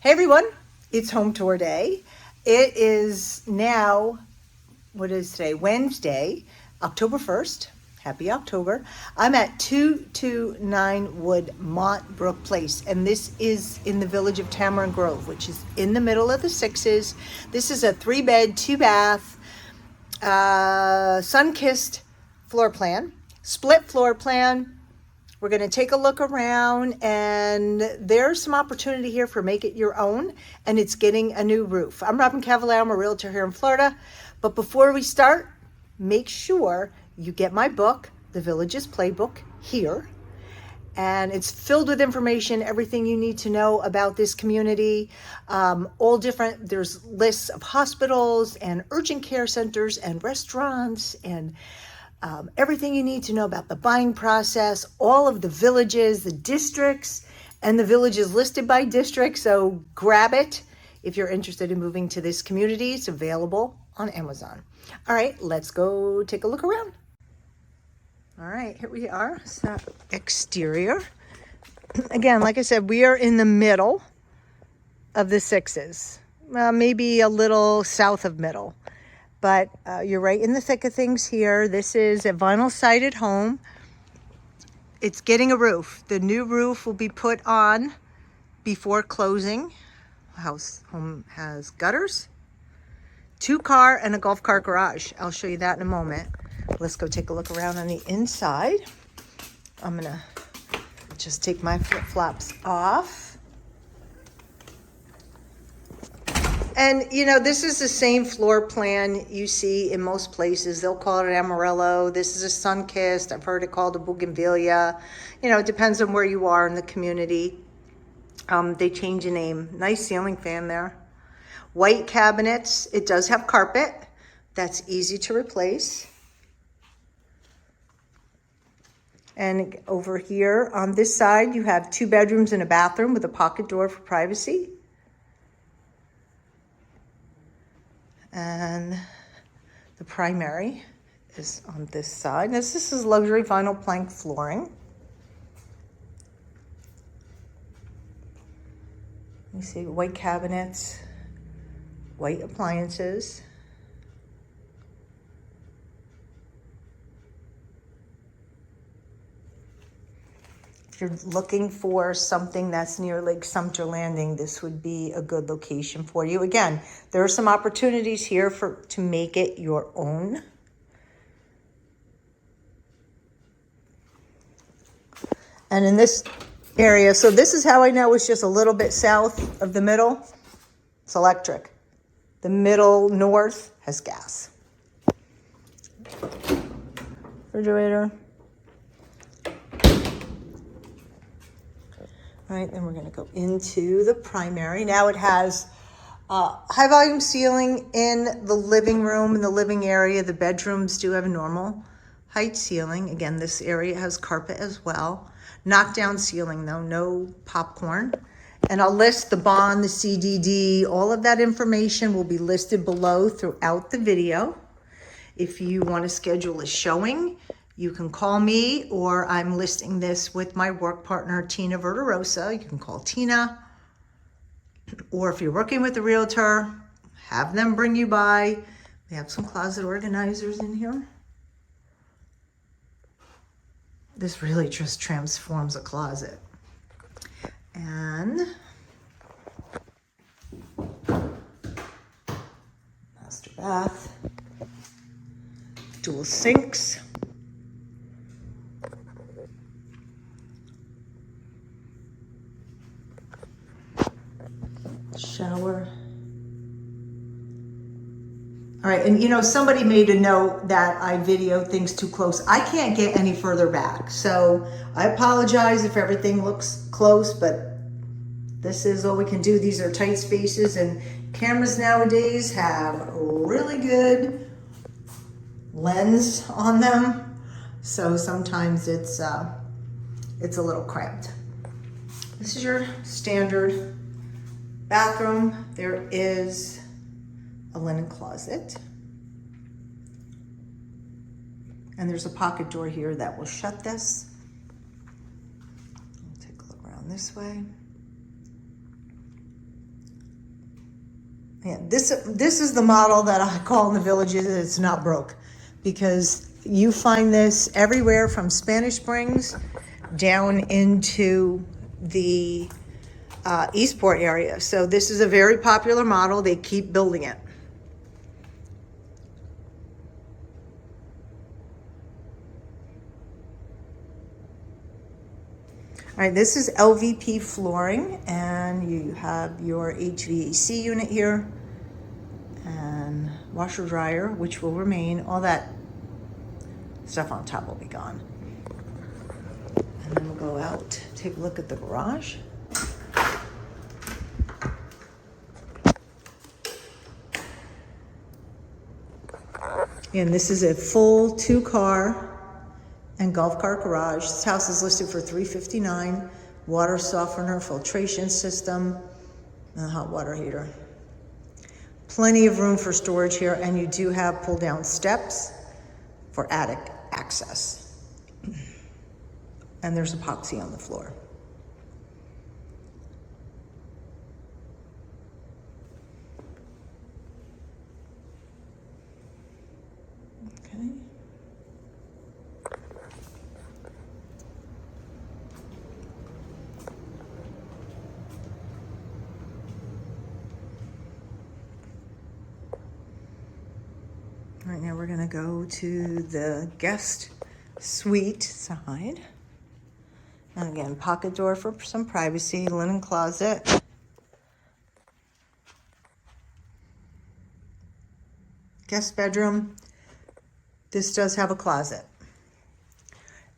Hey everyone, it's home tour day. It is now, what is today? Wednesday, October 1st. Happy October. I'm at 229 Wood Montbrook Place, and this is in the village of Tamarind Grove, which is in the middle of the 6's. This is a 3-bed, 2-bath, Sunkissed floor plan, split floor plan. We're going to take a look around, and there's some opportunity here for make it your own, and it's getting a new roof. I'm Robyn Cavallaro. I'm a realtor here in Florida. But before we start, make sure you get my book, The Village's Playbook, here. And it's filled with information, everything you need to know about this community. All different, there's lists of hospitals and urgent care centers and restaurants and everything you need to know about the buying process, all of the villages, the districts, and the villages listed by district. So grab it if you're interested in moving to this community. It's available on Amazon. All right, let's go take a look around. All right, here we are. So exterior. Again, like I said, we are in the middle of the 6's, maybe a little south of middle. But you're right in the thick of things here. This is a vinyl sided home. It's getting a roof. The new roof will be put on before closing. Home has gutters, 2-car and a golf cart garage. I'll show you that in a moment. Let's go take a look around on the inside. I'm gonna just take my flip-flops off. And, you know, this is the same floor plan you see in most places. They'll call it an Amarillo. This is a Sunkissed. I've heard it called a Bougainvillea. You know, it depends on where you are in the community. They change the name. Nice ceiling fan there. White cabinets. It does have carpet. That's easy to replace. And over here on this side, you have 2 bedrooms and a bathroom with a pocket door for privacy. And the primary is on this side. This is luxury vinyl plank flooring. You see white cabinets, white appliances. If you're looking for something that's near Lake Sumter Landing, this would be a good location for you. Again, there are some opportunities here to make it your own. And in this area, so this is how I know it's just a little bit south of the middle. It's electric. The middle north has gas. Refrigerator. All right, then we're going to go into the primary. Now it has high volume ceiling in the living room, in the living area. The bedrooms do have a normal height ceiling. Again, this area has carpet as well. Knockdown ceiling though, no popcorn. And I'll list the bond, the CDD, all of that information will be listed below throughout the video. If you want to schedule a showing, you can call me, or I'm listing this with my work partner, Tina Verderosa. You can call Tina. Or if you're working with a realtor, have them bring you by. We have some closet organizers in here. This really just transforms a closet. And master bath, dual sinks. Shower. All right, and you know, somebody made a note that I video things too close. I can't get any further back, so I apologize if everything looks close, but this is all we can do. These are tight spaces, and cameras nowadays have really good lens on them, so sometimes it's a little cramped. This is your standard bathroom. There is a linen closet. And there's a pocket door here that will shut this. I'll take a look around this way. Yeah, this is the model that I call in the villages, it's not broke, because you find this everywhere from Spanish Springs down into the Eastport area. So this is a very popular model. They keep building it. All right, this is LVP flooring, and you have your HVAC unit here, and washer dryer, which will remain. All that stuff on top will be gone. And then we'll go out, take a look at the garage. And this is a full 2-car and golf cart garage. This house is listed for $359. Water softener, filtration system, and a hot water heater. Plenty of room for storage here, and you do have pull down steps for attic access. And there's epoxy on the floor. Okay. Right now we're gonna go to the guest suite side. And again, pocket door for some privacy, linen closet. Guest bedroom. This does have a closet.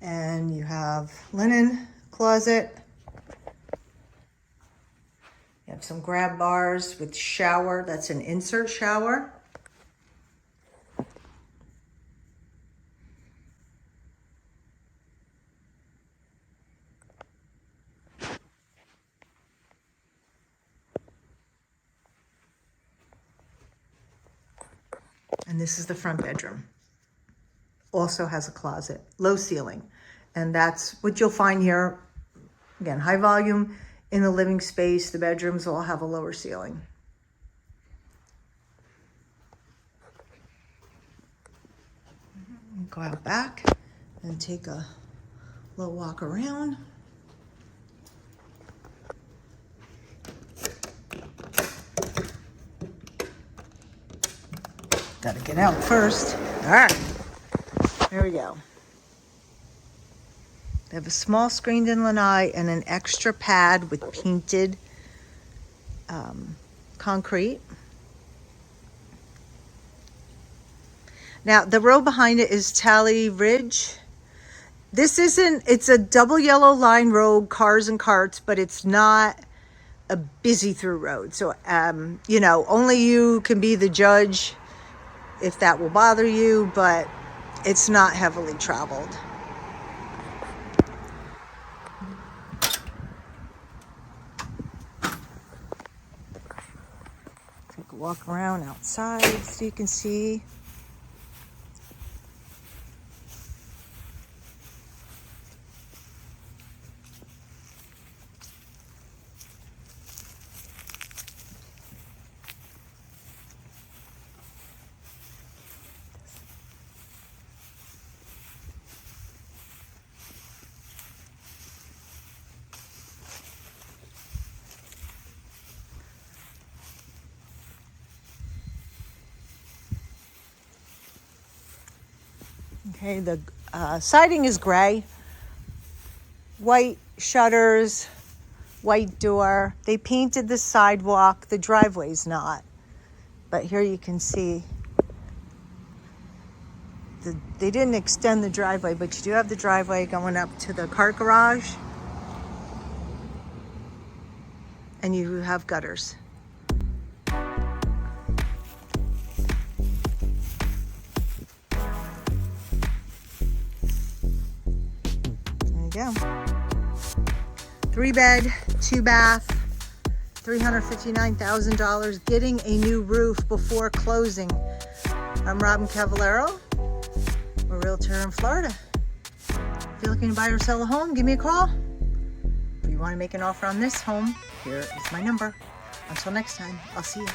And you have linen closet. You have some grab bars with shower. That's an insert shower. And this is the front bedroom. Also has a closet, low ceiling. And that's what you'll find here. Again, high volume in the living space. The bedrooms all have a lower ceiling. Go out back and take a little walk around. Gotta get out first. All right, here we go. They have a small screened-in lanai and an extra pad with painted concrete. Now, the row behind it is Tally Ridge. It's a double yellow line road, cars and carts, but it's not a busy through road. So, only you can be the judge if that will bother you, but it's not heavily traveled. Take a walk around outside so you can see. Okay, the siding is gray, white shutters, white door. They painted the sidewalk, the driveway's not. But here you can see, they didn't extend the driveway, but you do have the driveway going up to the cart garage. And you have gutters. Go. 3-bed, 2-bath, $359,000, getting a new roof before closing. I'm Robyn Cavallaro. We're a realtor in Florida. If you're looking to buy or sell a home, give me a call. If you want to make an offer on this home, here is my number. Until next time, I'll see you.